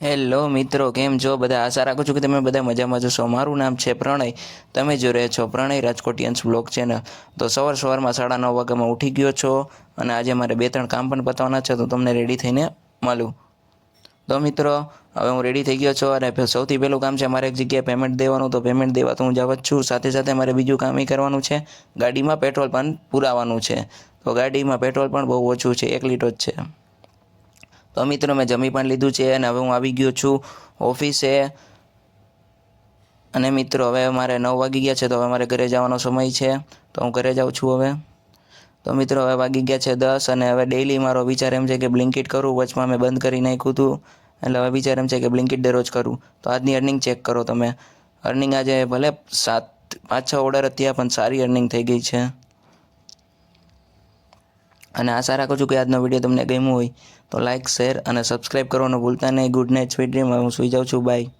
Hello મિત્રો, કેમ છો બધા? આશા રાખું છું કે તમે બધા મજામાં જશો. મારું નામ છે પ્રણય. તમે જો રહ્યા છો પ્રણય રાજકોટિયન્સ બ્લોગ ચેનલ. તો સવારમાં 9:30 વાગ્યામાં ઉઠી ગયો છો અને આજે મારે 2-3 કામ પણ પતાવવાના છે, તો તમને રેડી થઈને મળું. તો મિત્રો, હવે હું રેડી થઈ ગયો છું અને સૌથી પહેલું કામ છે મારે એક જગ્યાએ પેમેન્ટ દેવાનું. તો પેમેન્ટ દેવા તો હું જવા જ છું. સાથે સાથે મારે બીજું કામ એ કરવાનું છે, ગાડીમાં પેટ્રોલ પણ પુરાવાનું છે. તો ગાડીમાં પેટ્રોલ પણ બહુ ઓછું છે, 1 લીટર જ છે. તો મિત્રો, મેં જમી પણ લીધું છે અને હવે હું આવી ગયો છું ઓફિસે. અને મિત્રો, હવે મારે 9 વાગી ગયા છે, તો હવે મારે ઘરે જવાનો સમય છે. તો હું ઘરે જાઉં છું હવે. તો મિત્રો, હવે વાગી ગયા છે 10 અને હવે ડેઈલી મારો વિચાર એમ છે કે બ્લિંકિટ કરું. વચમાં મેં બંધ કરી નાખ્યું હતું, એટલે હવે વિચાર એમ છે કે બ્લિંકિટ દરરોજ કરું. તો આજની અર્નિંગ ચેક કરો તમે. અર્નિંગ આજે ભલે 5-6 ઓર્ડર હતા, પણ સારી અર્નિંગ થઈ ગઈ છે. અને આશા રાખું છું કે આજનો વિડીયો તમને ગમ્યો હોય તો લાઇક, શેર અને સબસ્ક્રાઈબ કરવાનું ભૂલતા નહીં. Good night, sweet dream. હું સૂઈ જાઉં છું. બાય.